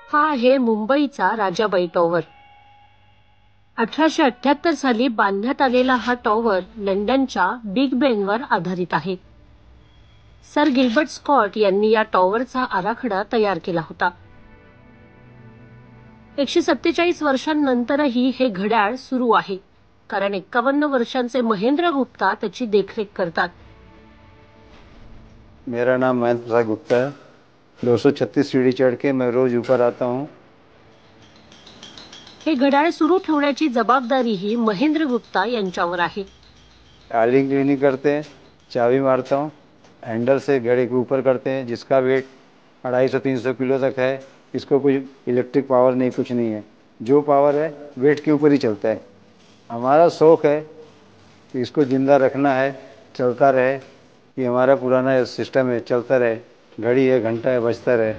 हा आहे मुंबईचा राजाबाई टॉवर। 1878 साली बांधण्यात आलेला हा टॉवर लंडनच्या बिग बेनवर आधारित आहे। सर गिल्बर्ट स्कॉट यांनी या टॉवरचा आराखडा तयार केला होता। 147 वर्षांनंतरही हे घड्याळ सुरू आहे, कारण 51 वर्षांचे महेंद्र गुप्ता त्याची देखरेख करतात। मेरा नाम महेंद्र प्रसाद गुप्ता है। 236 सीढ़ी चढ़ के मैं रोज ऊपर आता हूँ। हे घड्याळ सुरू ठेवण्याची जबाबदारी ही महेंद्र गुप्ता यांच्यावर आहे। ऑयलिंग क्लीनिंग करते हैं, चाबी मारता हूँ, हैंडल से घड़ी के ऊपर करते हैं, जिसका वेट 250-300 किलो तक है। इसको कोई इलेक्ट्रिक पावर नहीं, कुछ नहीं है। जो पावर है वेट के ऊपर ही चलता है। हमारा शौक है कि इसको जिंदा रखना है, चलता रहे। ये हमारा पुराना सिस्टम है, चलता रहे। घड़ी है, घंटा है, बजता रहे।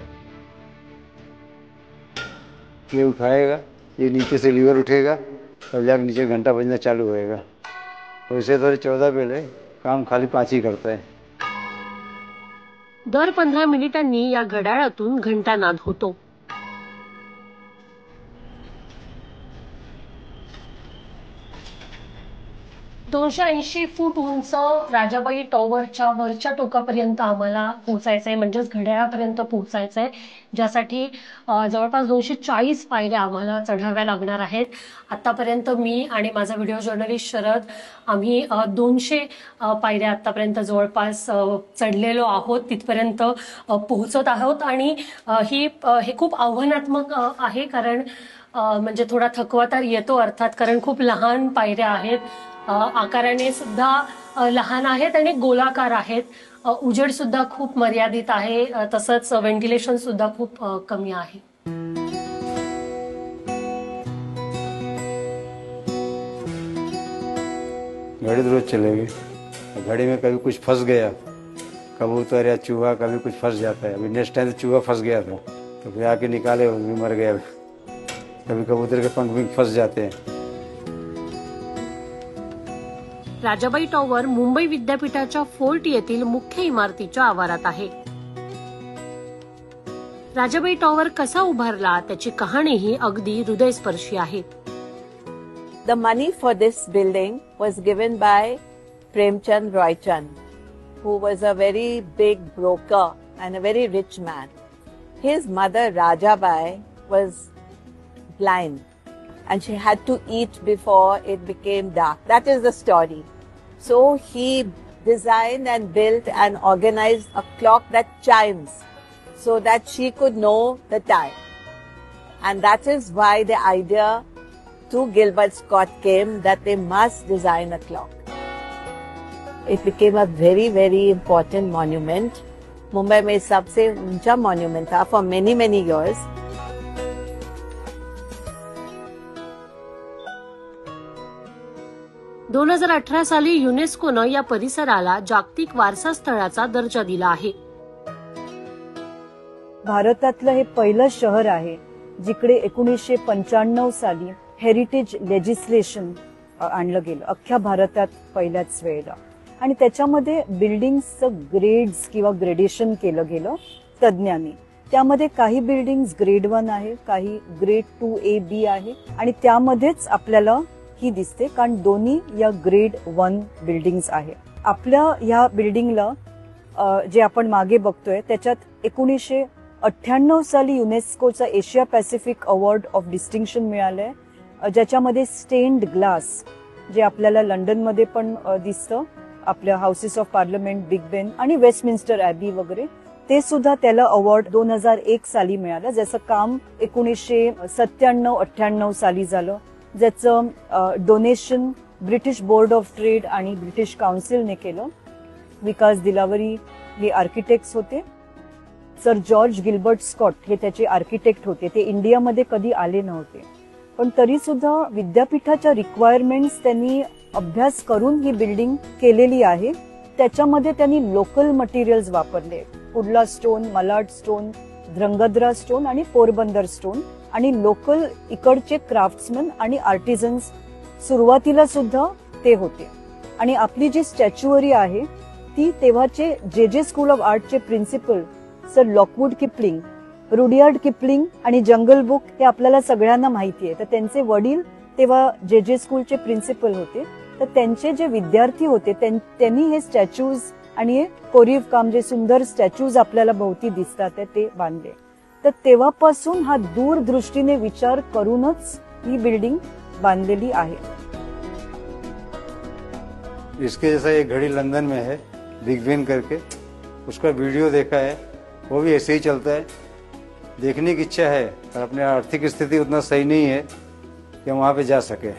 ये उठाएगा, ये नीचे से लीवर उठेगा, तब जाकर नीचे घंटा बजना चालू होएगा। वैसे तो 14 बेल है, काम खाली 5 ही करता है। दर 15 मिनिटांनी या घड्याळातून घंटानाद होतो। $280 फूट उंच राजाबाई टॉवरच्या वरच्या टोकापर्यंत आम्हाला पोहोचायचंय, म्हणजेच घड्याळापर्यंत पोहोचायचंय, ज्यासाठी जवळपास 240 पायऱ्या आम्हाला चढाव्या लागणार आहेत। आतापर्यंत मी आणि माझा व्हिडिओ जर्नलिस्ट शरद आम्ही 200 पायऱ्या आतापर्यंत जवळपास चढलेलो आहोत, तिथपर्यंत पोहोचत आहोत। आणि हे खूप आव्हानात्मक आहे, कारण म्हणजे थोडा थकवा तर येतो अर्थात, कारण खूप लहान पायऱ्या आहेत, आकाराने सुद्धा लहान आहेत आणि गोलाकार आहेत। उजेड सुद्धा खूप मर्यादित आहे, तसंच व्हेंटिलेशन सुद्धा खूप कमी आहे। घड़ी रोज चलेगी। घड़ी में कभी कुछ फंस गया, कबूतर या चूहा कभी कुछ फंस जाता है। अभी नेक्स्ट टाइम चूहा फंस गया था, तो फिर आके निकाले, वो भी मर गया। कभी कबूतर के पंख भी फंस जाते हैं। राजाबाई टॉवर मुंबई विद्यापीठाच्या फोर्ट येथील मुख्य इमारतीच्या आवारात आहे। राजाबाई टॉवर कसा उभारला त्याची कहाणी ही अगदी हृदयस्पर्शी आहे। The money for this building was given by Premchand Roychand, who was a very big broker and a very rich man. His mother Rajabai was blind, and she had to eat before it became dark. That is the story. So he designed and built and organized a clock that chimes so that she could know the time. And that is why the idea to Gilbert Scott came that they must design a clock. It became a very, very important monument. Mumbai में सबसे ऊंचा monument था for many, many years. – 2018 साली युनेस्कोनं या परिसराला जागतिक वारसा स्थळाचा दर्जा दिला आहे। भारतातलं हे पहिलं शहर आहे जिकडे 1995 साली हेरिटेज लेजिस्लेशन आणलं गेलं, अख्ख्या भारतात पहिल्याच वेळेला। आणि त्याच्यामध्ये बिल्डिंग्सचं ग्रेड्स किंवा ग्रेडेशन केलं गेलं तज्ञांनी। त्यामध्ये काही बिल्डिंग्स ग्रेड 1 आहे, काही ग्रेड 2A-B आहे, आणि त्यामध्येच आपल्याला ही दिसते, कारण दोन्ही या ग्रेड 1 बिल्डिंग्स आहे। आपल्या या बिल्डिंगला जे आपण मागे बघतोय त्याच्यात 1998 साली युनेस्कोचा Asia Pacific award of distinction मिळालंय, ज्याच्यामध्ये स्टेन्ड ग्लास जे आपल्याला लंडनमध्ये पण दिसतं, आपल्या हाऊसेस ऑफ पार्लमेंट, बिग बेन आणि वेस्टमिन्स्टर ॲबी वगैरे, ते सुद्धा त्याला अवॉर्ड 2001 साली मिळालं, ज्याचं काम 1997-98 साली झालं, ज्याचं donation British board of trade आणि ब्रिटिश काउन्सिलने केलं। विकास दिलावरी हे आर्किटेक्ट्स होते। सर जॉर्ज गिल्बर्ट स्कॉट हे त्याचे आर्किटेक्ट होते। ते इंडियामध्ये कधी आले नव्हते, पण तरी सुद्धा विद्यापीठाच्या रिक्वायरमेंट्स त्यांनी अभ्यास करून ही बिल्डिंग केलेली आहे। त्याच्यामध्ये त्यांनी लोकल मटेरियल्स वापरले, कुडला स्टोन, मलाड स्टोन, ध्रंगध्रा स्टोन आणि पोरबंदर स्टोन, आणि लोकल इकडचे क्राफ्ट्समन आणि आर्टिझन्स सुरुवातीला सुद्धा ते होते। आणि आपली जी स्टॅच्युअरी आहे ती तेव्हाचे जे स्कूल ऑफ आर्टचे principal sir Lockwood Kipling Rudyard Kipling आणि जंगल बुक हे आपल्याला सगळ्यांना माहिती आहे. तर त्यांचे वडील तेव्हा जे स्कूलचे प्रिन्सिपल होते. तर त्यांचे जे विद्यार्थी होते त्यांनी हे स्टॅच्यूज आणि हे कोरीव काम, जे सुंदर स्टॅच्यूज आपल्याला भोवती दिसतात ते बांधले. तर तेव्हापासून हा दूरदृष्टीने विचार करूनच ही बिल्डिंग बांधलेली आहे. इसके जैसा एक घड़ी लंदन में है, बिग बेन करके, उसका वीडियो देखा है, वो भी ऐसे ही चलता है. देखने की इच्छा है पर अपने आर्थिक स्थिति उतना सही नहीं है कि हम वहाँ पे जा सके.